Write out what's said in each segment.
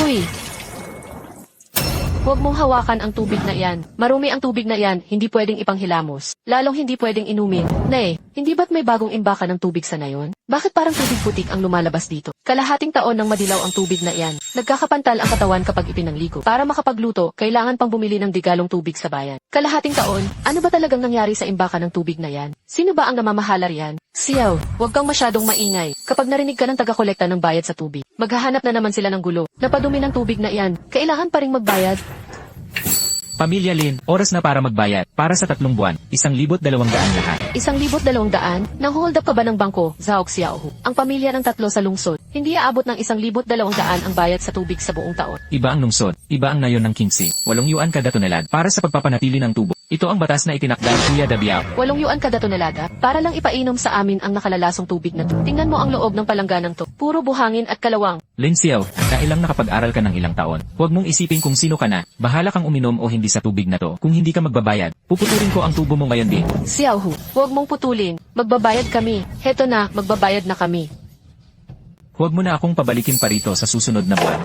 Huy! Huwag mong hawakan ang tubig na iyan. Marumi ang tubig na iyan, hindi pwedeng ipanghilamos. Lalong hindi pwedeng inumin. Nay, hindi ba't may bagong imbakan ng tubig sa nayon? Bakit parang tubig putik ang lumalabas dito? Kalahating taon nang madilaw ang tubig na iyan. Nagkakapantal ang katawan kapag ipinangligo. Para makapagluto, kailangan pang bumili ng digalong tubig sa bayan. Kalahating taon, ano ba talagang nangyari sa imbakan ng tubig na iyan? Sino ba ang namamahala riyan? Siyaw, huwag kang masyadong maingay. Kapag narinig ka ng taga-kolekta ng bayad sa tubig, maghahanap na naman sila ng gulo. Napadumi ng tubig na iyan, kailangan pa ring magbayad. Pamilya Lin, oras na para magbayad. Para sa 3 buwan, 1,200 lahat. 1,200? Nang hold up ka ba ng bangko, Zhaok Xiaohu? Ang pamilya ng 3 sa lungsod, hindi aabot ng 1,200 ang bayad sa tubig sa buong taon. Iba ang lungsod, iba ang nayon ng 15, 8 yuan kada tonelad para sa pagpapanatili ng tubo. Ito ang batas na itinakda ni Kuya Dabiao. 8 yuan kada tonelada, para lang ipainom sa amin ang nakalalasong tubig na to. Tingnan mo ang loob ng palangganang to, puro buhangin at kalawang. Lin Xiao, dahil lang nakapag-aral ka ng ilang taon, huwag mong isipin kung sino ka na, bahala kang uminom o hindi sa tubig na to. Kung hindi ka magbabayad, puputurin ko ang tubo mo ngayon din. Xiaohu, huwag mong putulin, magbabayad kami. Heto na, magbabayad na kami. Huwag mo na akong pabalikin pa rito sa susunod na buwan.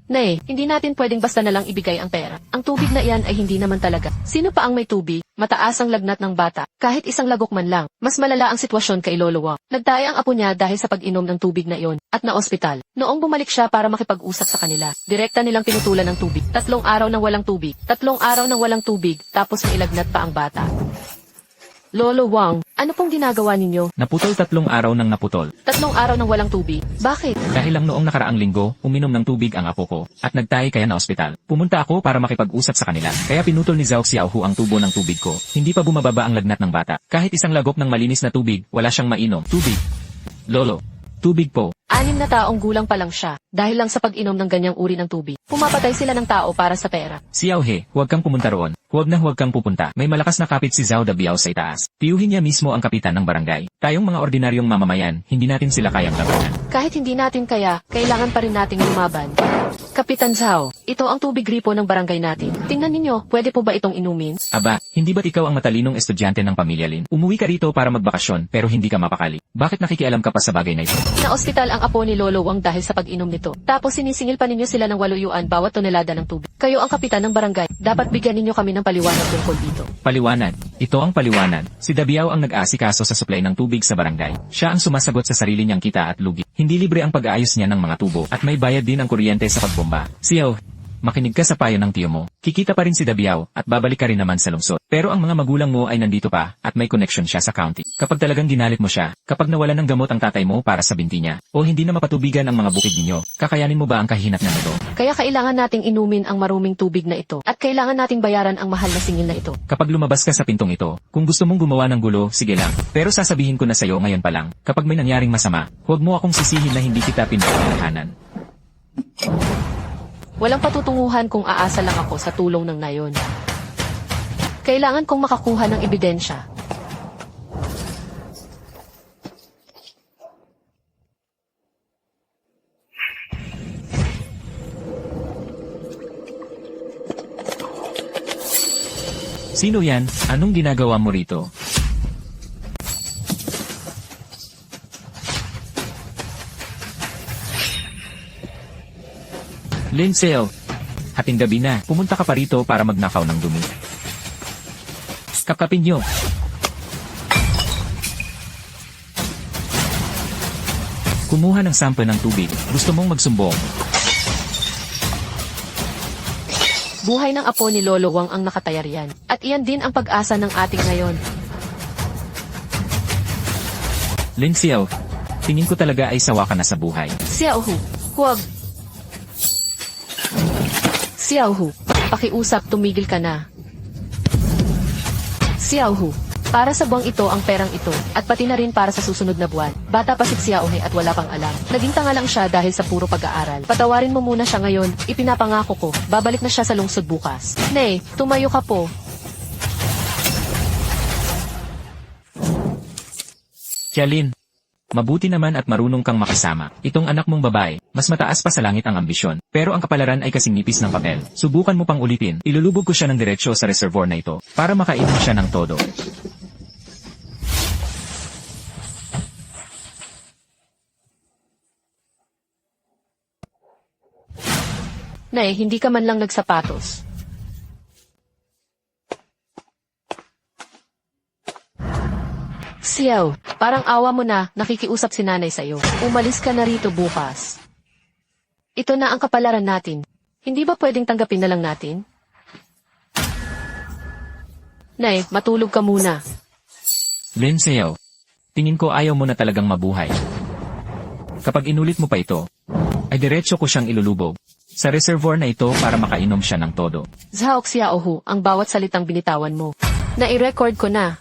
Nay, hindi natin pwedeng basta na lang ibigay ang pera. Ang tubig na iyan ay hindi naman talaga. Sino pa ang may tubig? Mataas ang lagnat ng bata. Kahit isang lagok man lang, mas malala ang sitwasyon kay Lolo Wang. Nagtaya ang apo niya dahil sa pag-inom ng tubig na iyon, at na-ospital. Noong bumalik siya para makipag-usap sa kanila, direkta nilang pinutulan ng tubig. 3 araw nang walang tubig. 3 araw nang walang tubig, tapos nailagnat pa ang bata. Lolo Wang, ano pong ginagawa ninyo? Naputol 3 araw nang naputol. 3 araw nang walang tubig. Bakit? Dahil lang noong nakaraang linggo, uminom ng tubig ang apo ko, at nagtahi kaya na ospital. Pumunta ako para makipag-usap sa kanila, kaya pinutol ni Zhao Xiaohu ang tubo ng tubig ko. Hindi pa bumababa ang lagnat ng bata. Kahit isang lagok ng malinis na tubig, wala siyang mainom. Tubig. Lolo. Tubig po. 6 na taong gulang pa lang siya, dahil lang sa pag-inom ng ganyang uri ng tubig. Pumapatay sila ng tao para sa pera. Xiao He, huwag kang pumunta roon. Huwag kang pupunta. May malakas na kapit si Zhao Dabiao sa itaas. Tiyuhin niya mismo ang kapitan ng barangay. Tayong mga ordinaryong mamamayan, hindi natin sila kayang labanan. Kahit hindi natin kaya, kailangan pa rin nating lumaban. Kapitan Zhao, ito ang tubig gripo ng barangay natin. Tingnan ninyo, pwede po ba itong inumin? Aba, hindi ba't ikaw ang matalinong estudyante ng pamilya Lin? Umuwi ka rito para magbakasyon, pero hindi ka mapakali. Bakit nakikialam ka pa sa bagay na ito? Na-ospital ang apo ni Lolo Wang dahil sa pag-inom nito. Tapos sinisingil pa ninyo sila ng 8 yuan bawat tonelada ng tubig. Kayo ang kapitan ng barangay, dapat bigyan ninyo kami ng paliwanag tungkol dito. Paliwanag. Ito ang paliwanag. Si Dabiao ang nag-aasikaso sa supply ng tubig sa barangay. Siya ang sumasagot sa sarili niyang kita at lugi. Hindi libre ang pag-aayos niya ng mga tubo at may bayad din ang kuryente sa pagbomba. Xiao, makinig ka sa payo ng tiyo mo. Kikita pa rin si Dabiao at babalik ka rin naman sa lungsod. Pero ang mga magulang mo ay nandito pa at may connection siya sa county. Kapag talagang ginalit mo siya, kapag nawala ng gamot ang tatay mo para sa binti niya, o hindi na mapatubigan ang mga bukid ninyo, kakayanin mo ba ang kahinatnan nito? Kaya kailangan nating inumin ang maruming tubig na ito at kailangan nating bayaran ang mahal na singil na ito. Kapag lumabas ka sa pintong ito, kung gusto mong gumawa ng gulo, sige lang. Pero sasabihin ko na sa'yo ngayon pa lang, kapag may nangyaring masama, huwag mo akong sisihin na hindi kita pinaglalaanan. Walang patutunguhan kung aasa lang ako sa tulong ng nayon. Kailangan kong makakuha ng ebidensya. Sino yan? Anong ginagawa mo rito? Lin Xiao, hating gabi na, pumunta ka pa rito para magnakaw ng dumi. Kapkapin niyo. Kumuha ng sample ng tubig. Gusto mong magsumbong. Buhay ng apo ni Lolo Wang ang nakataya riyan. At iyan din ang pag-asa ng ating ngayon. Lin Xiao, tingin ko talaga ay sawa ka na sa buhay. Xiaohu, huwag. Xiaohu, pakiusap, tumigil ka na. Xiaohu, para sa buwang ito ang perang ito, at pati na rin para sa susunod na buwan. Bata pa si Xiaohe at wala pang alam. Naging tanga lang siya dahil sa puro pag-aaral. Patawarin mo muna siya ngayon, ipinapangako ko, babalik na siya sa lungsod bukas. Nay, tumayo ka po. Lin, mabuti naman at marunong kang makisama. Itong anak mong babae, mas mataas pa sa langit ang ambisyon. Pero ang kapalaran ay kasing nipis ng papel. Subukan mo pang ulitin. Ilulubog ko siya ng diretsyo sa reservoir na ito, para makainom siya ng todo. Nay, hindi ka man lang nagsapatos. Xiao, parang awa mo na, nakikiusap si nanay sa'yo. Umalis ka na rito bukas. Ito na ang kapalaran natin. Hindi ba pwedeng tanggapin na lang natin? Nay, matulog ka muna. Lin Xiao, tingin ko ayaw mo na talagang mabuhay. Kapag inulit mo pa ito, ay diretso ko siyang ilulubog sa reservoir na ito para makainom siya ng todo. Zhao Xiaohu, ang bawat salitang binitawan mo. Nai-record ko na.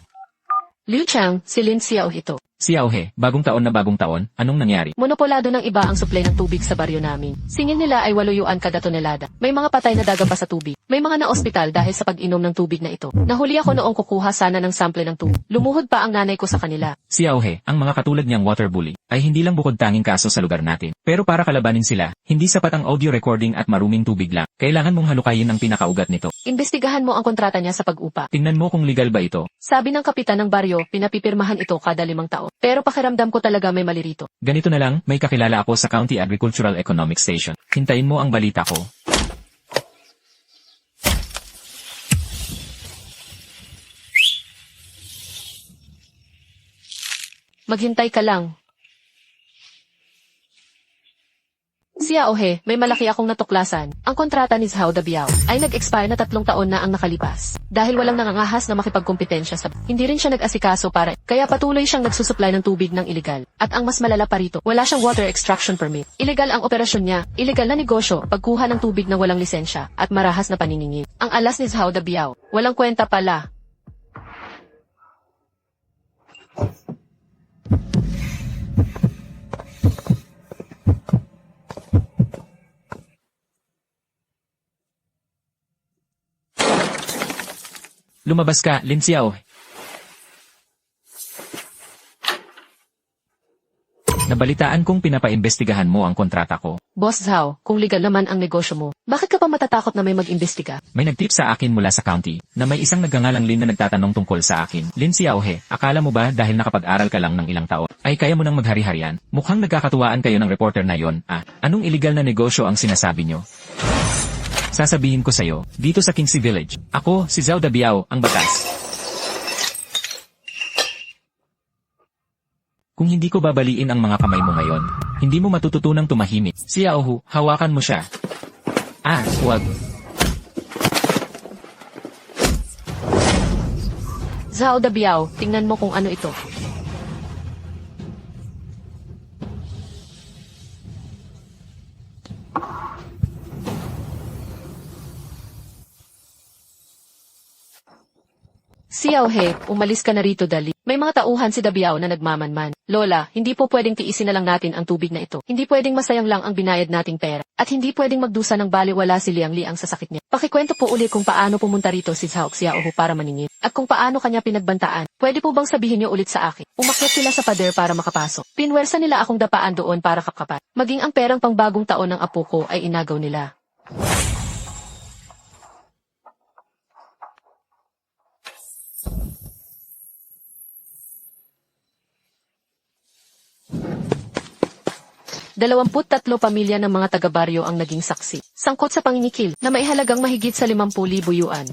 Liu Chang, si Lin Xiao ito. Xiaohe, bagong taon, anong nangyari? Monopolado ng iba ang supply ng tubig sa baryo namin. Singil nila ay 8 yuan kada tonelada. May mga patay na daga pa sa tubig. May mga na-ospital dahil sa pag-inom ng tubig na ito. Nahuli ako noong kukuha sana ng sample ng tubig. Lumuhod pa ang nanay ko sa kanila. Xiaohe, ang mga katulad niyang water bully ay hindi lang bukod tanging kaso sa lugar natin. Pero para kalabanin sila, hindi sapat ang audio recording at maruming tubig lang. Kailangan mong halukayin ang pinakaugat nito. Imbestigahan mo ang kontrata niya sa pag-upa. Tingnan mo kung legal ba ito. Sabi ng kapitan ng baryo, pinapipirmahan ito kada 5 taon. Pero pakiramdam ko talaga may mali rito. Ganito na lang, may kakilala ako sa County Agricultural Economic Station. Hintayin mo ang balita ko. Maghintay ka lang. Xiaohe, may malaki akong natuklasan. Ang kontrata ni Zhao Dabiao ay nag-expire na 3 taon na ang nakalipas. Dahil walang nangangahas na makipagkompetensya sa hindi rin siya nag-asikaso para kaya patuloy siyang nagsusupply ng tubig ng ilegal. At ang mas malala pa rito, wala siyang water extraction permit. Ilegal ang operasyon niya, ilegal na negosyo, pagkuha ng tubig na walang lisensya, at marahas na paniningil. Ang alas ni Zhao Dabiao, walang kwenta pala. Lumabas ka, Lin Xiao. Nabalitaan kong pinapaimbestigahan mo ang kontrata ko. Boss Zhao, kung legal naman ang negosyo mo, bakit ka pa matatakot na may mag-imbestiga? May nag-tip sa akin mula sa county na may isang nagngangalang Lin na nagtatanong tungkol sa akin. Lin Xiaohe, akala mo ba dahil nakapag-aral ka lang ng ilang taon, ay kaya mo nang maghari-harian? Mukhang nagkakatuwaan kayo ng reporter na yon. Anong illegal na negosyo ang sinasabi nyo? Sasabihin ko sa'yo, dito sa Kingsi Village, ako, si Zhao Dabiao, ang batas. Kung hindi ko babaliin ang mga kamay mo ngayon, hindi mo matututunang tumahimik. Xiaohu, hawakan mo siya. Huwag. Zhao Dabiao, tingnan mo kung ano ito. Xiaohe, umalis ka na rito dali. May mga tauhan si Dabiao na nagmamanman. Lola, hindi po pwedeng tiisin na lang natin ang tubig na ito. Hindi pwedeng masayang lang ang binayad nating pera. At hindi pwedeng magdusa ng baliwala si Liang sa sakit niya. Pakikwento po uli kung paano pumunta rito si Zhao Xiaohu para maningil. At kung paano kanya pinagbantaan. Pwede po bang sabihin niyo ulit sa akin? Umakyat sila sa pader para makapasok. Pinwersa nila akong dapaan doon para kapkapan. Maging ang perang pangbagong taon ng apo ko ay inagaw nila. Dalawampu't-tatlo pamilya ng mga taga-baryo ang naging saksi. Sangkot sa panginikil na maihalagang mahigit sa 50,000 yuan.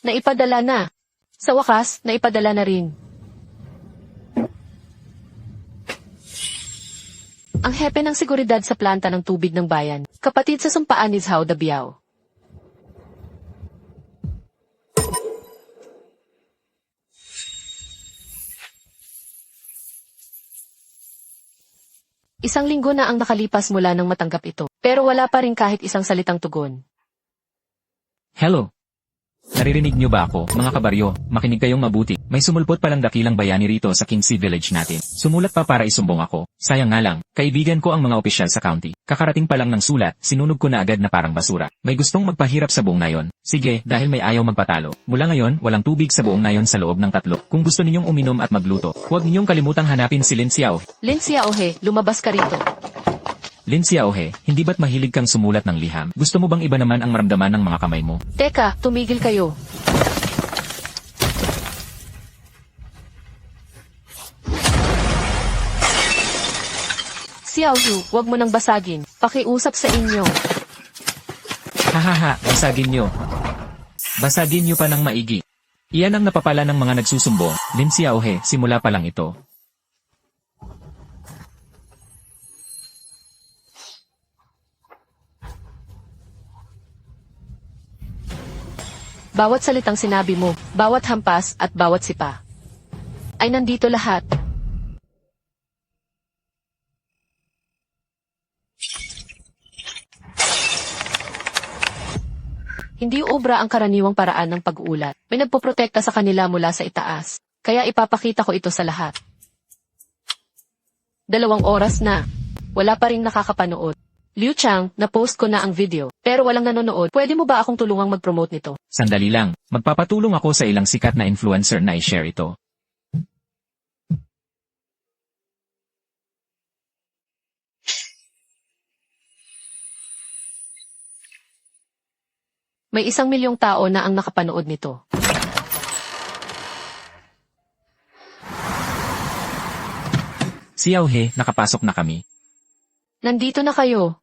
Naipadala na. Sa wakas, naipadala na rin. Ang hepe ng seguridad sa planta ng tubig ng bayan, kapatid sa sumpaan ni Zhao Dabiao. Isang linggo na ang nakalipas mula nang matanggap ito, pero wala pa rin kahit isang salitang tugon. Hello. Naririnig niyo ba ako, mga kabaryo? Makinig kayong mabuti. May sumulpot palang dakilang bayani rito sa Kingsi Village natin. Sumulat pa para isumbong ako. Sayang nga lang, kaibigan ko ang mga opisyal sa county. Kakarating pa lang ng sulat, sinunog ko na agad na parang basura. May gustong magpahirap sa buong nayon. Sige, dahil may ayaw magpatalo. Mula ngayon, walang tubig sa buong nayon sa loob ng 3. Kung gusto ninyong uminom at magluto, huwag ninyong kalimutang hanapin si Lin Xiao. Lin Xiaohe, lumabas ka rito. Lin Xiaohe, hindi ba't mahilig kang sumulat ng liham? Gusto mo bang iba naman ang maramdaman ng mga kamay mo? Teka, tumigil kayo. Xiao Yu, wag mo nang basagin. Pakiusap sa inyo. Hahaha, basagin nyo. Basagin nyo pa ng maigi. Iyan ang napapala ng mga nagsusumbo, Lin Xiaohe, simula pa lang ito. Bawat salitang sinabi mo, bawat hampas at bawat sipa, ay nandito lahat. Hindi obra ang karaniwang paraan ng pag-uulat. May nagpoprotekta sa kanila mula sa itaas. Kaya ipapakita ko ito sa lahat. 2 oras na. Wala pa ring nakakapanood. Liu Chang, na-post ko na ang video. Pero walang nanonood. Pwede mo ba akong tulungang mag-promote nito? Sandali lang, magpapatulong ako sa ilang sikat na influencer na i-share ito. May 1,000,000 tao na ang nakapanood nito. Xiaohe, nakapasok na kami. Nandito na kayo.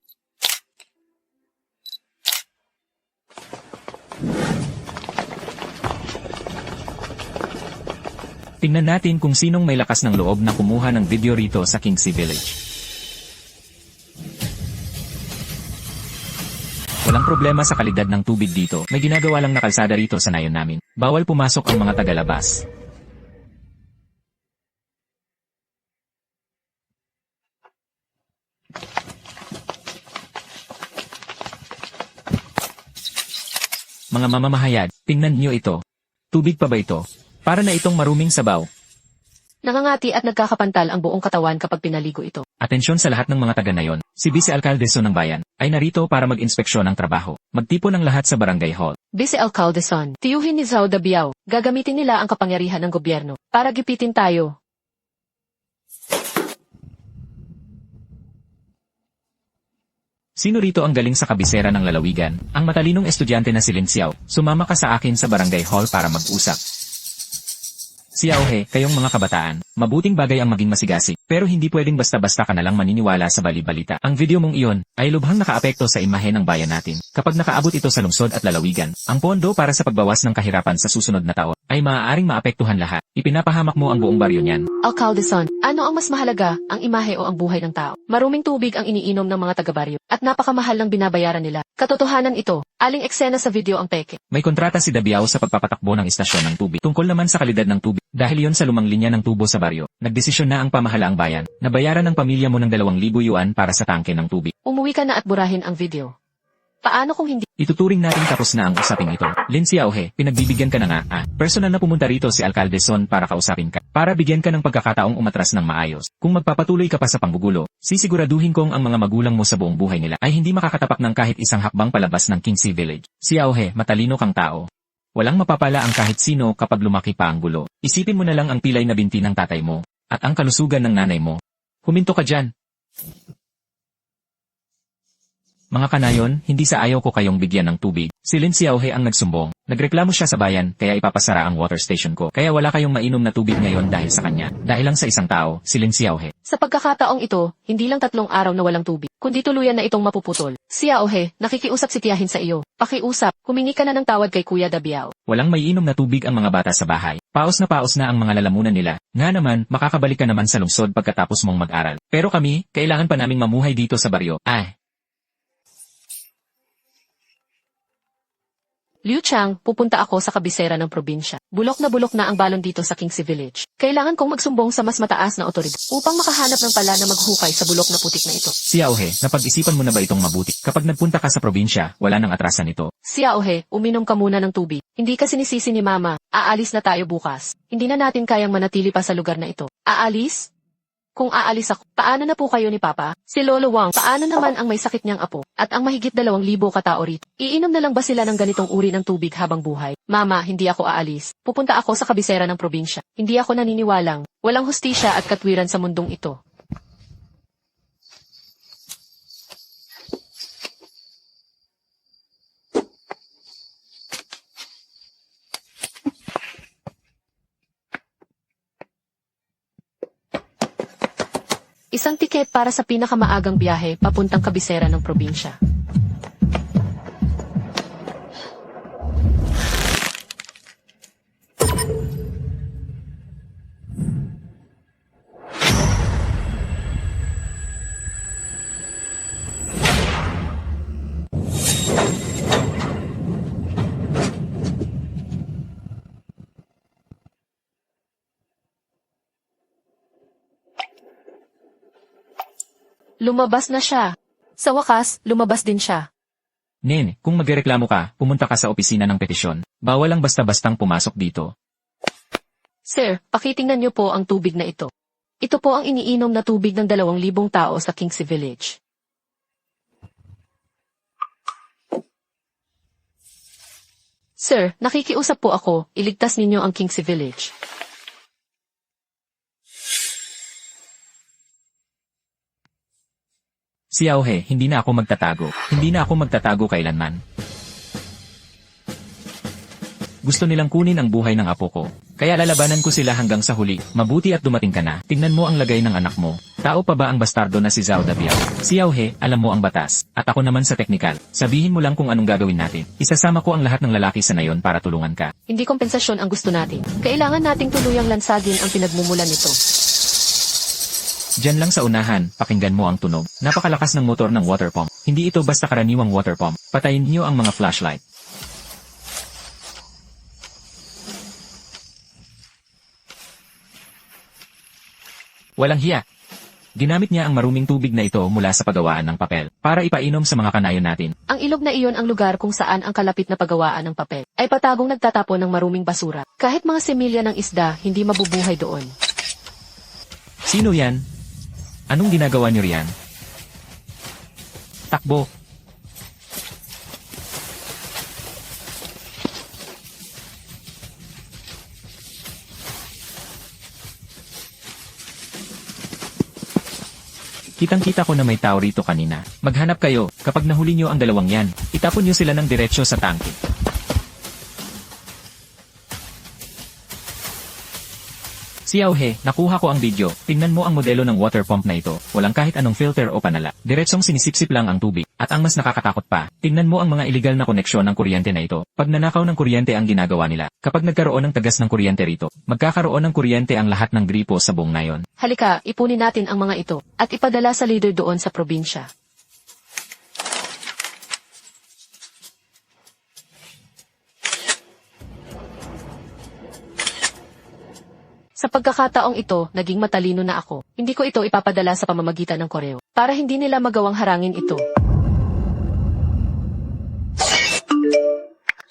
Tingnan natin kung sinong may lakas ng loob na kumuha ng video rito sa Kingxi Village. Walang problema sa kalidad ng tubig dito. May ginagawa lang na kalsada rito sa nayon namin. Bawal pumasok ang mga tagalabas. Mga mamamahayag, tingnan niyo ito. Tubig pa ba ito? Para na itong maruming sabaw. Nangangati at nagkakapantal ang buong katawan kapag pinaligo ito. Atensyon sa lahat ng mga taga nayon. Si Vice Alcaldeso ng bayan ay narito para mag-inspeksyon ng trabaho. Magtipon ng lahat sa barangay hall. Vice Alcalde Son, tiyuhin ni Zhao Dabiao. Gagamitin nila ang kapangyarihan ng gobyerno para gipitin tayo. Sino rito ang galing sa kabisera ng lalawigan? Ang matalinong estudyante na si Lin Xiao. Sumama ka sa akin sa barangay hall para mag-usap. Xiaohe, kayong mga kabataan, mabuting bagay ang maging masigasig, pero hindi pwedeng basta-basta ka nalang maniniwala sa bali-balita. Ang video mong iyon ay lubhang nakaapekto sa imahe ng bayan natin. Kapag nakaabot ito sa lungsod at lalawigan, ang pondo para sa pagbawas ng kahirapan sa susunod na taon ay maaaring maapektuhan lahat. Ipinapahamak mo ang buong baryo niyan. Alcalde Son, ano ang mas mahalaga, ang imahe o ang buhay ng tao? Maruming tubig ang iniinom ng mga taga-baryo at napakamahal ng binabayaran nila. Katotohanan ito. Aling eksena sa video ang peke. May kontrata si Dabiao sa pagpapatakbo ng istasyon ng tubig. Tungkol naman sa kalidad ng tubig, dahil yon sa lumang linya ng tubo sa baryo, nagdesisyon na ang pamahalaang bayan na bayaran ng pamilya mo ng 2,000 yuan para sa tangke ng tubig. Umuwi ka na at burahin ang video. Paano kung hindi? Ituturing natin tapos na ang usaping ito. Lin Xiaohe, pinagbibigyan ka na nga. Personal na pumunta rito si Alcalde Son para kausapin ka. Para bigyan ka ng pagkakataong umatras ng maayos. Kung magpapatuloy ka pa sa panggugulo, sisiguraduhin kong ang mga magulang mo sa buong buhay nila ay hindi makakatapak ng kahit isang hakbang palabas ng Kingxi Village. Xiaohe, matalino kang tao. Walang mapapala ang kahit sino kapag lumaki pa ang gulo. Isipin mo na lang ang pilay na binti ng tatay mo at ang kalusugan ng nanay mo. Huminto ka dyan. Mga kanayon, hindi sa ayaw ko kayong bigyan ng tubig. Si Lin Xiaohe ang nagsumbong. Nagreklamo siya sa bayan, kaya ipapasara ang water station ko. Kaya wala kayong mainom na tubig ngayon dahil sa kanya. Dahil lang sa isang tao, si Lin Xiaohe. Sa pagkakataong ito, hindi lang 3 araw na walang tubig, kundi tuluyan na itong mapuputol. Xiaohe, nakikiusap si tiyahin sa iyo. Pakiusap, humingi ka na ng tawad kay Kuya Dabiao. Walang may inom na tubig ang mga bata sa bahay. Paos na ang mga lalamunan nila. Nga naman, makakabalik ka naman sa lungsod pagkatapos mong mag-aral. Pero kami, kailangan pa naming mamuhay dito sa baryo. Liu Chang, pupunta ako sa kabisera ng probinsya. Bulok na ang balon dito sa Kingxi Village. Kailangan kong magsumbong sa mas mataas na otoridad upang makahanap ng pala na maghukay sa bulok na putik na ito. Xiaohe, napag-isipan mo na ba itong mabuti? Kapag nagpunta ka sa probinsya, wala nang atrasan ito. Xiaohe, uminom ka muna ng tubig. Hindi ka sinisisi ni Mama. Aalis na tayo bukas. Hindi na natin kayang manatili pa sa lugar na ito. Aalis? Kung aalis ako, paano na po kayo ni Papa? Si Lolo Wang, paano naman ang may sakit niyang apo? At ang mahigit 2,000 katao rito? Iinom na lang ba sila ng ganitong uri ng tubig habang buhay? Mama, hindi ako aalis. Pupunta ako sa kabisera ng probinsya. Hindi ako naniniwalang. Walang hustisya at katwiran sa mundong ito. Isang tiket para sa pinakamaagang biyahe papuntang kabisera ng probinsya. Lumabas na siya. Sa wakas, lumabas din siya. Nen, kung magreklamo ka, pumunta ka sa opisina ng petisyon. Bawal ang basta-bastang pumasok dito. Sir, pakitingnan niyo po ang tubig na ito. Ito po ang iniinom na tubig ng 2,000 tao sa Kingsley Village. Sir, nakikiusap po ako, iligtas ninyo ang Kingsley Village. Si Auhe, hindi na ako magtatago. Hindi na ako magtatago kailanman. Gusto nilang kunin ang buhay ng apo ko. Kaya lalabanan ko sila hanggang sa huli. Mabuti at dumating ka na. Tingnan mo ang lagay ng anak mo. Tao pa ba ang bastardo na si Zhao Dabiao? Si Auhe, alam mo ang batas. At ako naman sa teknikal. Sabihin mo lang kung anong gagawin natin. Isasama ko ang lahat ng lalaki sa nayon para tulungan ka. Hindi kompensasyon ang gusto natin. Kailangan nating tuluyang lansagin ang pinagmumulan nito. Diyan lang sa unahan, pakinggan mo ang tunog. Napakalakas ng motor ng water pump. Hindi ito basta karaniwang water pump. Patayin niyo ang mga flashlight. Walang hiya. Ginamit niya ang maruming tubig na ito mula sa paggawaan ng papel para ipainom sa mga kanayon natin. Ang ilog na iyon ang lugar kung saan ang kalapit na paggawaan ng papel ay patagong nagtatapon ng maruming basura. Kahit mga semilya ng isda, hindi mabubuhay doon. Sino yan? Anong ginagawa niyo riyan? Takbo. Kitang-kita ko na may tao rito kanina. Maghanap kayo, kapag nahuli niyo ang dalawang yan, itapon niyo sila ng diretsyo sa tangke. Si Auhe, nakuha ko ang video. Tingnan mo ang modelo ng water pump na ito. Walang kahit anong filter o panala. Diretsong sinisipsip lang ang tubig. At ang mas nakakatakot pa, tingnan mo ang mga iligal na koneksyon ng kuryente na ito. Pag nanakaw ng kuryente ang ginagawa nila. Kapag nagkaroon ng tagas ng kuryente rito, magkakaroon ng kuryente ang lahat ng gripo sa buong nayon. Halika, ipunin natin ang mga ito at ipadala sa leader doon sa probinsya. Sa pagkakataong ito, naging matalino na ako. Hindi ko ito ipapadala sa pamamagitan ng koreo para hindi nila magawang harangin ito.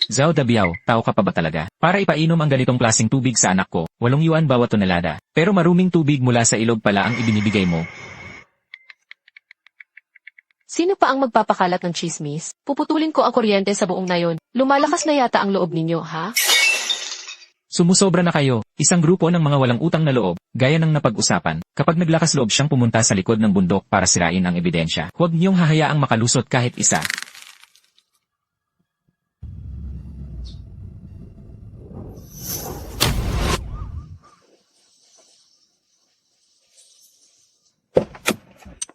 Zhao Dabiao, tao ka pa ba talaga? Para ipainom ang ganitong klaseng tubig sa anak ko, 8 yuan bawat tonelada. Pero maruming tubig mula sa ilog pala ang ibinibigay mo. Sino pa ang magpapakalat ng chismis? Puputulin ko ang kuryente sa buong nayon. Lumalakas na yata ang loob ninyo, ha? Sumusobra na kayo, isang grupo ng mga walang utang na loob, gaya ng napag-usapan, kapag naglakas loob siyang pumunta sa likod ng bundok para sirain ang ebidensya, huwag niyong hahayaang makalusot kahit isa.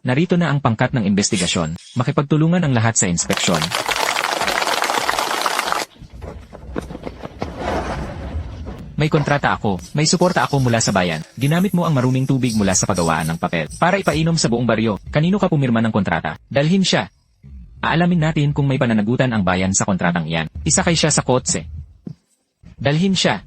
Narito na ang pangkat ng investigasyon, makipagtulungan ang lahat sa inspeksyon. May kontrata ako, may suporta ako mula sa bayan. Ginamit mo ang maruming tubig mula sa paggawaan ng papel para ipainom sa buong baryo. Kanino ka pumirma ng kontrata? Dalhin siya. Aalamin natin kung may pananagutan ang bayan sa kontratang iyan. Isakay siya sa kotse. Dalhin siya.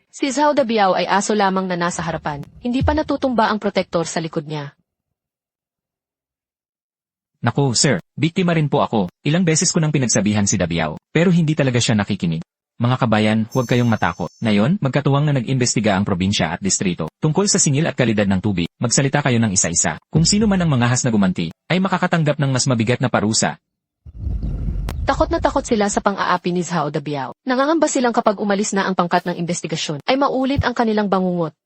Si Zhao Dabiao ay aso lamang na nasa harapan. Hindi pa natutumba ang protektor sa likod niya. Naku, sir, biktima rin po ako. Ilang beses ko nang pinagsabihan si Dabiao, pero hindi talaga siya nakikinig. Mga kabayan, huwag kayong matakot. Ngayon, magkatuwang na nag-imbestiga ang probinsya at distrito. Tungkol sa singil at kalidad ng tubig, magsalita kayo ng isa-isa. Kung sino man ang mangahas na gumanti, ay makakatanggap ng mas mabigat na parusa. Takot na takot sila sa pang-aapi ni Zhao Dabiao. Nangangamba silang kapag umalis na ang pangkat ng investigasyon, ay maulit ang kanilang bangungot.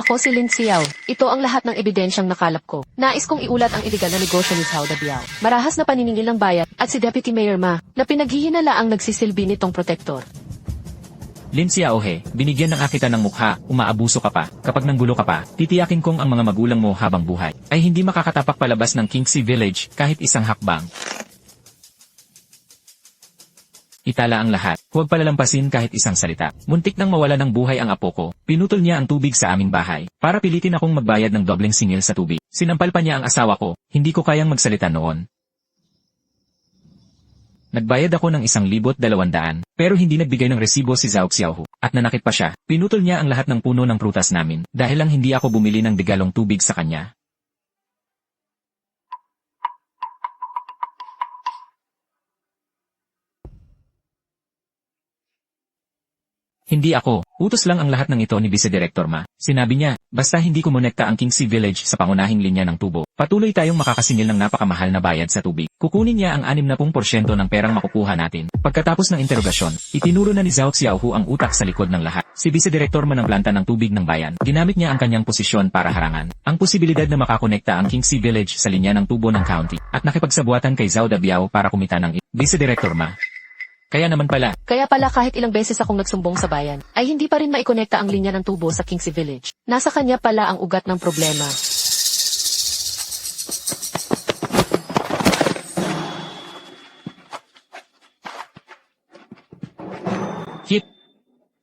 Ako si Lin Xiao. Ito ang lahat ng ebidensyang nakalap ko. Nais kong iulat ang iligal na negosyo ni Zhao Dabiao. Marahas na paniningil ng bayan at si Deputy Mayor Ma na pinaghihinala ang nagsisilbi nitong protektor. Lin Xiaohe, binigyan ng kita ng mukha, umaabuso ka pa. Kapag nanggulo ka pa, titiyakin kong ang mga magulang mo habang buhay ay hindi makakatapak palabas ng Kingxi Village kahit isang hakbang. Itala ang lahat, huwag palalampasin kahit isang salita. Muntik nang mawala ng buhay ang apo ko. Pinutol niya ang tubig sa aming bahay para pilitin akong magbayad ng dobleng singil sa tubig. Sinampal pa niya ang asawa ko, hindi ko kayang magsalita noon. Nagbayad ako ng 1,200, pero hindi nagbigay ng resibo si Zhao Xiaohu, at nanakit pa siya. Pinutol niya ang lahat ng puno ng prutas namin, dahil lang hindi ako bumili ng degalong tubig sa kanya. Hindi ako. Utos lang ang lahat ng ito ni Vice Director Ma. Sinabi niya, basta hindi kumonekta ang Kingxi Village sa pangunahing linya ng tubo, patuloy tayong makakasingil ng napakamahal na bayad sa tubig. Kukunin niya ang 60% ng perang makukuha natin. Pagkatapos ng interogasyon, itinuro na ni Zhao Xiaohu ang utak sa likod ng lahat. Si Vice Director Ma ng planta ng tubig ng bayan. Ginamit niya ang kanyang posisyon para harangan ang posibilidad na makakonekta ang Kingxi Village sa linya ng tubo ng county, at nakipagsabuatan kay Zhao Dabiao para kumita ng Vice Director Ma. Kaya pala kahit ilang beses akong nagsumbong sa bayan, ay hindi pa rin maikonekta ang linya ng tubo sa Kingxi Village. Nasa kanya pala ang ugat ng problema. Hit!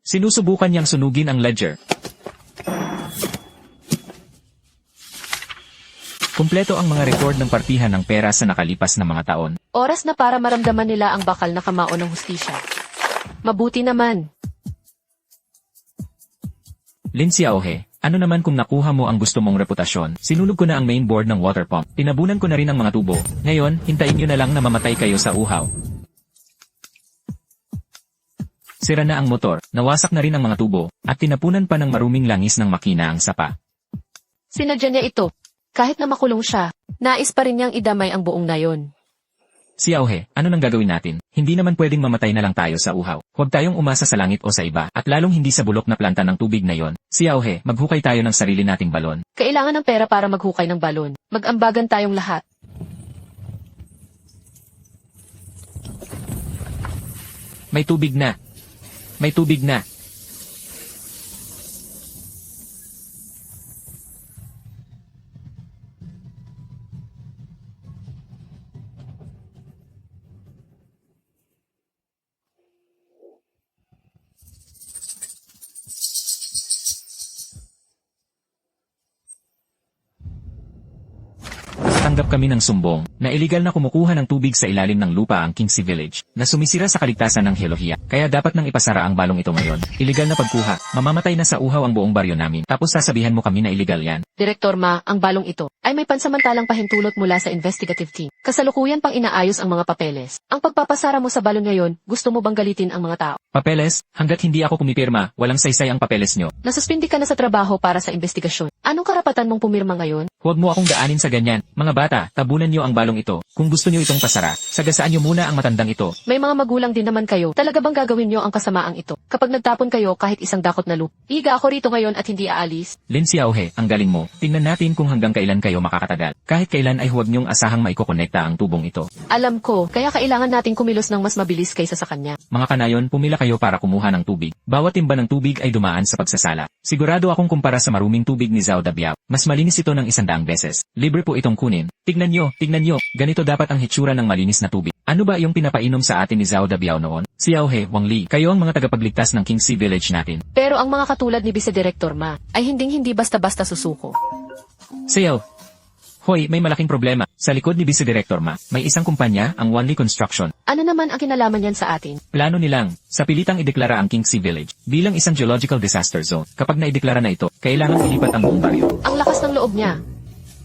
Sinusubukan niyang sunugin ang ledger. Kumpleto ang mga record ng partihan ng pera sa nakalipas na mga taon. Oras na para maramdaman nila ang bakal na kamao ng hustisya. Mabuti naman. Lin Xiaohe, ano naman kung nakuha mo ang gusto mong reputasyon? Sinulog ko na ang main board ng water pump. Tinabunan ko na rin ang mga tubo. Ngayon, hintayin nyo na lang na mamatay kayo sa uhaw. Sira na ang motor, nawasak na rin ang mga tubo, at tinapunan pa ng maruming langis ng makina ang sapa. Sinadya niya ito. Kahit na makulong siya, nais pa rin niyang idamay ang buong nayon. Xiaohe, ano nang gagawin natin? Hindi naman pwedeng mamatay na lang tayo sa uhaw. Huwag tayong umasa sa langit o sa iba, at lalong hindi sa bulok na planta ng tubig na yon. Xiaohe, maghukay tayo ng sarili nating balon. Kailangan ng pera para maghukay ng balon. Mag-ambagan tayong lahat. May tubig na. May tubig na. Tanggap kami ng sumbong na iligal na kumukuha ng tubig sa ilalim ng lupa ang Kingxi Village na sumisira sa kaligtasan ng Helohia. Kaya dapat nang ipasara ang balong ito ngayon. Iligal na pagkuha. Mamamatay na sa uhaw ang buong baryo namin. Tapos sasabihan mo kami na iligal yan. Direktor Ma, ang balong ito ay may pansamantalang pahintulot mula sa investigative team. Kasalukuyan pang inaayos ang mga papeles. Ang pagpapasara mo sa balon ngayon, gusto mo bang galitin ang mga tao? Papeles? Hanggat hindi ako pumipirma, walang saysay ang papeles nyo. Nasuspindi ka na sa trabaho para sa investigasyon. Anong karapatan mong pumirma ngayon? Huwag mo akong daanin sa ganyan. Mga bata, tabunan nyo ang balong ito. Kung gusto nyo itong pasara, sagasaan nyo muna ang matandang ito. May mga magulang din naman kayo. Talaga bang gagawin nyo ang kasamaang ito? Kapag nagtapon kayo kahit isang dakot na lupa. Iga ako rito ngayon at hindi aalis. Lin Xiaohe, ang galing mo. Tingnan natin kung hanggang kailan kayo makakatagal. Kahit kailan ay huwag nyong asahang maikokonekta ang tubong ito. Alam ko, kaya kailangan nating kumilos ng mas mabilis kaysa sa kanya. Mga kanayon, pumila kayo para kumuha ng tubig. Bawat timba ng tubig ay dumaan sa pagsasala. Sigurado akong kumpara sa maruming tubig ni Zhao Dabiao, mas malinis ito ng 100 beses. Libre po itong kunin. Tignan nyo, ganito dapat ang hitsura ng malinis na tubig. Ano ba yung pinapainom sa atin ni Zhao Dabiao noon? Xiaohe, Wang Li, kayo ang mga tagapagligtas ng Kingxi Village natin. Pero ang mga katulad ni Vice Director Ma, ay hindi basta-basta susuko. Xiao, hoy, may malaking problema. Sa likod ni Vice Director Ma, may isang kumpanya, ang Wanli Construction. Ano naman ang kinalaman yan sa atin? Plano nilang, sa pilitang ideklara ang Kingxi Village bilang isang geological disaster zone. Kapag naideklara na ito, kailangan ilipat ang buong baryo. Ang lakas ng loob niya.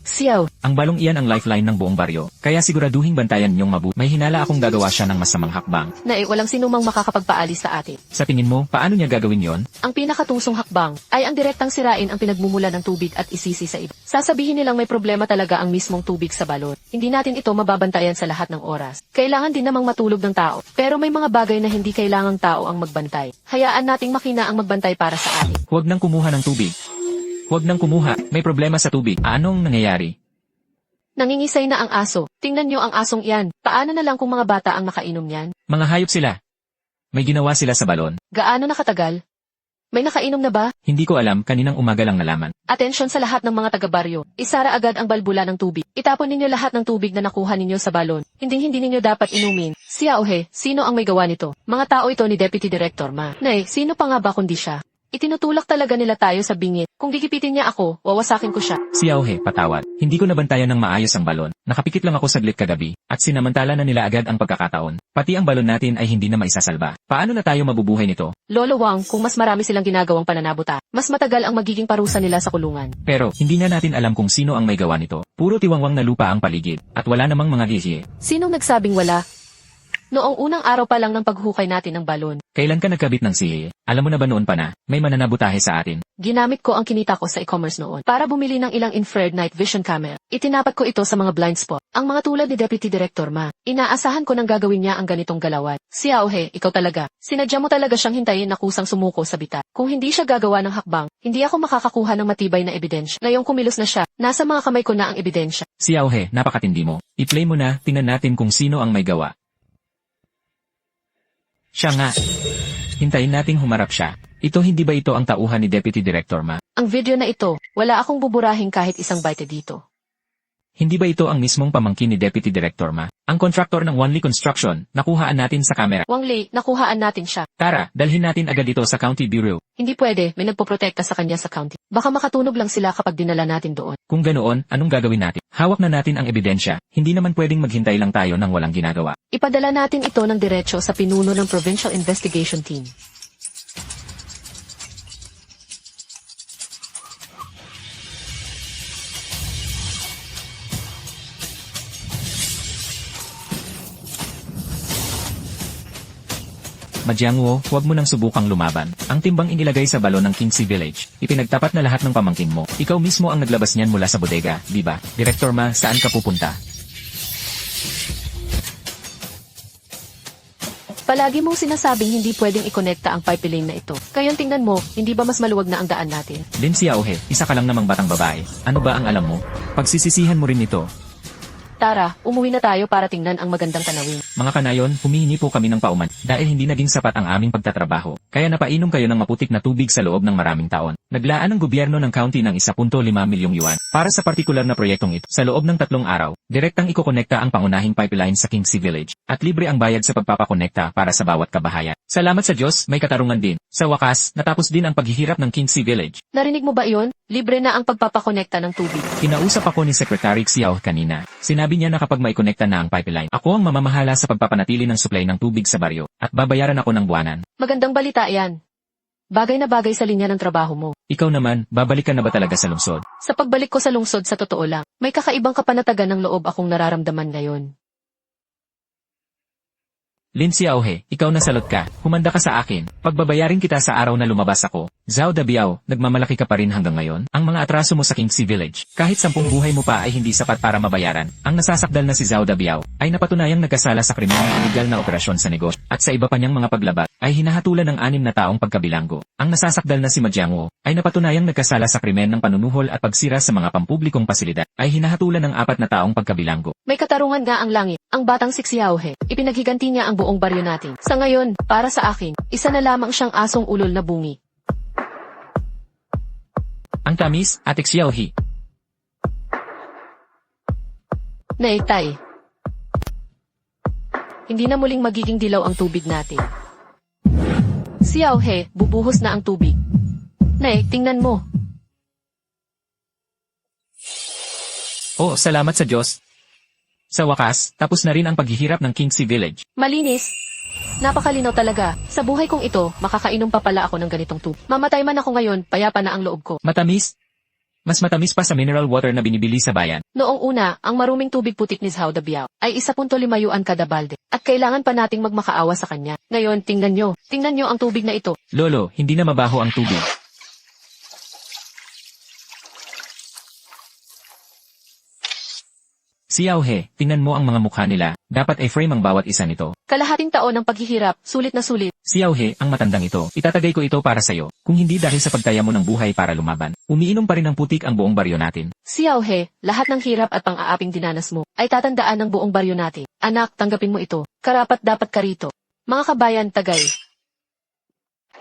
Xiao, Ang balong iyan ang lifeline ng buong baryo, kaya siguraduhing bantayan niyong mabuti. May hinala akong gagawa siya ng masamang hakbang. walang sinumang makakapagpaalis sa atin. Sa tingin mo, paano niya gagawin yon? Ang pinakatusong hakbang ay ang direktang sirain ang pinagmumula ng tubig at isisi sa iba. Sasabihin nilang may problema talaga ang mismong tubig sa balon. Hindi natin ito mababantayan sa lahat ng oras. Kailangan din namang matulog ng tao. Pero may mga bagay na hindi kailangang tao ang magbantay. Hayaan nating makina ang magbantay para sa atin. Huwag nang kumuha ng tubig. Huwag nang kumuha, may problema sa tubig. Anong nangyayari? Nangingisay na ang aso. Tingnan nyo ang asong iyan. Paano na lang kung mga bata ang makainom niyan? Mga hayop sila. May ginawa sila sa balon. Gaano nakatagal? May nakainom na ba? Hindi ko alam, kaninang umaga lang nalaman. Atensyon sa lahat ng mga taga-baryo. Isara agad ang balbula ng tubig. Itapon ninyo lahat ng tubig na nakuha ninyo sa balon. Hindi ninyo dapat inumin. Si Aohe, sino ang may gawa nito? Mga tao ito ni Deputy Director Ma. Nay, sino pa nga ba kundi siya? Itinutulak talaga nila tayo sa bingit. Kung gigipitin niya ako, wawasakin ko siya. Si Aohe, patawad. Hindi ko nabantayan ng maayos ang balon. Nakapikit lang ako saglit kagabi, at sinamantala na nila agad ang pagkakataon. Pati ang balon natin ay hindi na maisasalba. Paano na tayo mabubuhay nito? Lolo Wang, kung mas marami silang ginagawang pananabuta, mas matagal ang magiging parusa nila sa kulungan. Pero, hindi na natin alam kung sino ang may gawa nito. Puro tiwangwang na lupa ang paligid, at wala namang mga gihi. Sinong nagsabing wala? Noong unang araw pa lang ng paghukay natin ng balon. Kailan ka nagkabit ng sihi? Alam mo na ba noon pa na, may mananabutahe sa atin? Ginamit ko ang kinita ko sa e-commerce noon para bumili ng ilang infrared night vision camera. Itinapat ko ito sa mga blind spot. Ang mga tulad ni Deputy Director Ma, inaasahan ko nang gagawin niya ang ganitong galawan. Si Aohe, ikaw talaga. Sinadya mo talaga siyang hintayin na kusang sumuko sa bita. Kung hindi siya gagawa ng hakbang, hindi ako makakakuha ng matibay na ebidensya. Ngayong kumilos na siya, nasa mga kamay ko na ang ebidensya. Si Aohe, napakatindi mo. I-play mo na, tingnan natin kung sino ang may gawa. Siya nga. Hintayin nating humarap siya. Ito hindi ba ito ang tauhan ni Deputy Director Ma? Ang video na ito, wala akong buburahin kahit isang byte dito. Hindi ba ito ang mismong pamangkin ni Deputy Director Ma? Ang contractor ng Wanli Construction, nakuhaan natin sa kamera. Wang Li, nakuhaan natin siya. Tara, dalhin natin agad ito sa County Bureau. Hindi pwede, may nagpoprotekta sa kanya sa county. Baka makatunog lang sila kapag dinala natin doon. Kung ganoon, anong gagawin natin? Hawak na natin ang ebidensya. Hindi naman pwedeng maghintay lang tayo ng walang ginagawa. Ipadala natin ito ng diretso sa pinuno ng Provincial Investigation Team. Majiangwo, huwag mo nang subukang lumaban. Ang timbang inilagay sa balon ng Kingsi Village. Ipinagtapat na lahat ng pamangkin mo. Ikaw mismo ang naglabas niyan mula sa bodega, di ba? Director Ma, saan ka pupunta? Palagi mong sinasabing hindi pwedeng ikonekta ang pipeline na ito. Ngayon tingnan mo, hindi ba mas maluwag na ang daan natin? Lin Xiaohe, isa ka lang namang batang babae. Ano ba ang alam mo? Pagsisisihan mo rin ito. Tara, umuwi na tayo para tingnan ang magandang tanawin. Mga kanayon, humihingi po kami ng pauman dahil hindi naging sapat ang aming pagtatrabaho. Kaya napainom kayo ng maputik na tubig sa loob ng maraming taon. Naglaan ang gobyerno ng county ng 1.5 milyong yuan para sa partikular na proyektong ito. Sa loob ng 3 araw, direktang ikokonekta ang pangunahing pipeline sa Kingsi Village at libre ang bayad sa pagpapakonekta para sa bawat kabahayan. Salamat sa Diyos, may katarungan din. Sa wakas, natapos din ang paghihirap ng Kingsi Village. Narinig mo ba iyon? Libre na ang pagpapakonekta ng tubig. Kinausap ako ni Secretary Xiao kanina. Sinabi niya na kapag maikonekta na ang pipeline, ako ang mamamahala sa pagpapanatili ng supply ng tubig sa baryo at babayaran ako ng buwanan. Magandang balita yan. Bagay na bagay sa linya ng trabaho mo. Ikaw naman, babalik ka na ba talaga sa lungsod? Sa pagbalik ko sa lungsod sa totoo lang, may kakaibang kapanatagan ng loob akong nararamdaman ngayon. Lin Xiaohe, ikaw na salot ka. Humanda ka sa akin. Pagbabayarin kita sa araw na lumabas ako. Zhao Dabiao, nagmamalaki ka pa rin hanggang ngayon. Ang mga atraso mo sa Kingsi Village, kahit 10 buhay mo pa ay hindi sapat para mabayaran. Ang nasasakdal na si Zhao Dabiao ay napatunayang nagkasala sa krimen ng illegal na operasyon sa negosyo at sa iba pa niyang mga paglabat ay hinahatulan ng 6 na taong pagkabilanggo. Ang nasasakdal na si Majiangwo ay napatunayang nagkasala sa krimen ng panunuhol at pagsira sa mga pampublikong pasilidad ay hinahatulan ng 4 na taong pagkabilanggo. May katarungan nga ang langit. Ang batang si Xiaohe, ipinaghiganti niya ang buong baryo natin. Sa ngayon, para sa akin, isa na lamang siyang asong ulol na bungi. Ang tamis, Ate Xiaohe. Naitay. Hindi na muling magiging dilaw ang tubig natin. Xiaohe, bubuhos na ang tubig. Nay, tingnan mo. Oh, salamat sa Diyos. Sa wakas, tapos na rin ang paghihirap ng Kingsi Village. Malinis. Napakalinaw talaga. Sa buhay kong ito, makakainom pa pala ako ng ganitong tubig. Mamatay man ako ngayon, payapa na ang loob ko. Matamis? Mas matamis pa sa mineral water na binibili sa bayan. Noong una, ang maruming tubig putik ni Zhao Dabiao ay 1.5 yuan kada balde. At kailangan pa nating magmakaawa sa kanya. Ngayon, tingnan nyo ang tubig na ito. Lolo, hindi na mabaho ang tubig. Xiao He, tingnan mo ang mga mukha nila. Dapat ay frame ang bawat isa nito. Kalahating taon ng paghihirap, sulit na sulit. Xiao He, ang matandang ito. Itatagay ko ito para sa'yo. Kung hindi dahil sa pagtaya mo ng buhay para lumaban. Umiinom pa rin ng putik ang buong baryo natin. Xiao He, lahat ng hirap at pang-aaping dinanas mo ay tatandaan ng buong baryo natin. Anak, tanggapin mo ito. Karapat dapat ka rito. Mga kabayan, tagay.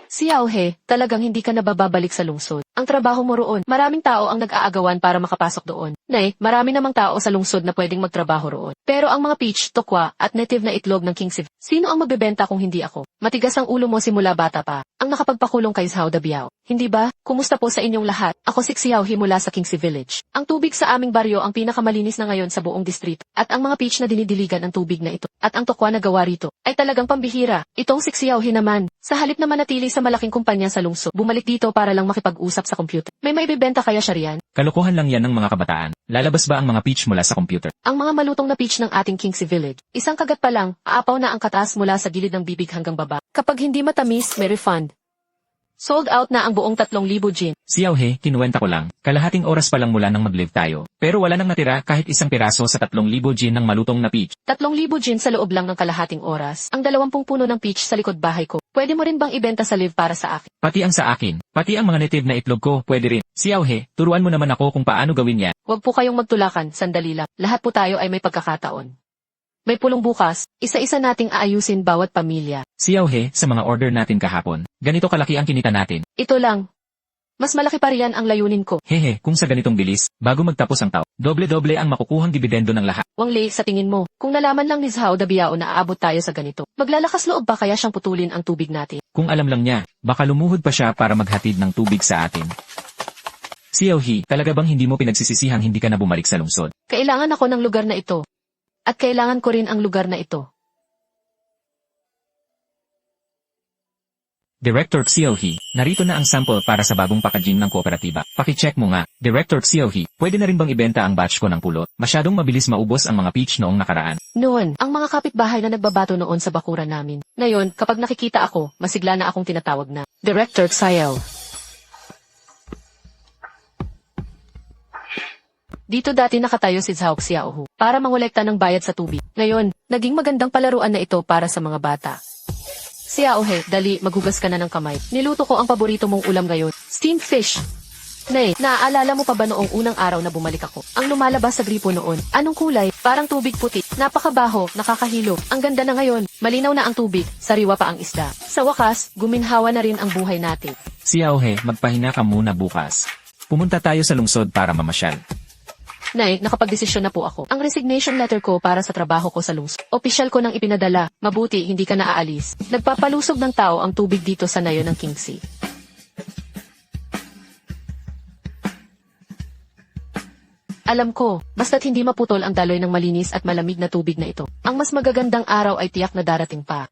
Xiao He, talagang hindi ka nabababalik sa lungsod. Ang trabaho mo roon, maraming tao ang nag-aagawan para makapasok doon. Nay, marami namang tao sa lungsod na pwedeng magtrabaho roon. Pero ang mga peach, tokwa, at native na itlog ng King Siv, sino ang magbebenta kung hindi ako? Matigas ang ulo mo simula bata pa. Ang nakapagpakulong kay Xiao Dabiao. Hindi ba? Kumusta po sa inyong lahat? Ako si Xiao He mula sa Kingsi Village. Ang tubig sa aming baryo ang pinakamalinis na ngayon sa buong distrito. At ang mga peach na dinidiligan ng tubig na ito, at ang tokwa na gawa rito, ay talagang pambihira. Itong si Xiao He naman, sa halip na manatili sa malaking kumpanya sa lungsod, bumalik dito para lang makipag-usap sa computer. May maibibenta kaya siya riyan? Kalokohan lang yan ng mga kabataan. Lalabas ba ang mga peach mula sa computer? Ang mga malutong na peach ng ating Kingsi Village, isang kagat pa lang, aapaw na ang kataas mula sa gilid ng bibig hanggang baba. Kapag hindi matamis, may refund. Sold out na ang buong 3,000 gin. Xiao He, kinuwenta ko lang. Kalahating oras pa lang mula nang mag-live tayo. Pero wala nang natira kahit isang piraso sa 3,000 gin ng malutong na peach. 3,000 gin sa loob lang ng kalahating oras. Ang 20 puno ng peach sa likod bahay ko. Pwede mo rin bang ibenta sa live para sa akin? Pati ang sa akin. Pati ang mga native na itlog ko, pwede rin. Xiao He, turuan mo naman ako kung paano gawin yan. Huwag po kayong magtulakan, sandali lang. Lahat po tayo ay may pagkakataon. May pulong bukas, isa-isa nating aayusin bawat pamilya. Xiao He, sa mga order natin kahapon, ganito kalaki ang kinita natin. Ito lang. Mas malaki pa riyan ang layunin ko. Hehe, kung sa ganitong bilis, bago magtapos ang taon, doble-doble ang makukuhang dibidendo ng lahat. Wang Lei, sa tingin mo, kung nalaman lang ni Xiao Dabiao na aabot tayo sa ganito, maglalakas loob ba kaya siyang putulin ang tubig natin? Kung alam lang niya, baka lumuhod pa siya para maghatid ng tubig sa atin. Xiao He, talaga bang hindi mo pinagsisisihang hindi ka na bumalik sa lungsod? Kailangan ako ng lugar na ito. At kailangan ko rin ang lugar na ito. Director Xiao He, narito na ang sample para sa bagong packaging ng kooperatiba. Paki-check mo nga. Director Xiao He, pwede na rin bang ibenta ang batch ko ng pulot? Masyadong mabilis maubos ang mga peach noong nakaraan. Noon, ang mga kapitbahay na nagbabato noon sa bakuran namin. Ngayon, kapag nakikita ako, masigla na akong tinatawag na Director Xiao. Dito dati nakatayo si Zhao Xiaohu para mangolekta ng bayad sa tubig. Ngayon, naging magandang palaruan na ito para sa mga bata. Xiaohe, dali, maghugas ka na ng kamay. Niluto ko ang paborito mong ulam ngayon, steamed fish. Nay, naaalala mo pa ba noong unang araw na bumalik ako? Ang lumalabas sa gripo noon, anong kulay? Parang tubig puti. Napakabaho, nakakahilo. Ang ganda na ngayon, malinaw na ang tubig, sariwa pa ang isda. Sa wakas, guminhawa na rin ang buhay natin. Xiao He, magpahinga ka muna bukas. Pumunta tayo sa lungsod para mamasyal. Nay, nakapagdesisyon na po ako. Ang resignation letter ko para sa trabaho ko sa lungsod. Opisyal ko nang ipinadala. Mabuti, hindi ka na aalis. Nagpapalusog ng tao ang tubig dito sa nayon ng Kingsi. Alam ko, basta't hindi maputol ang daloy ng malinis at malamig na tubig na ito. Ang mas magagandang araw ay tiyak na darating pa.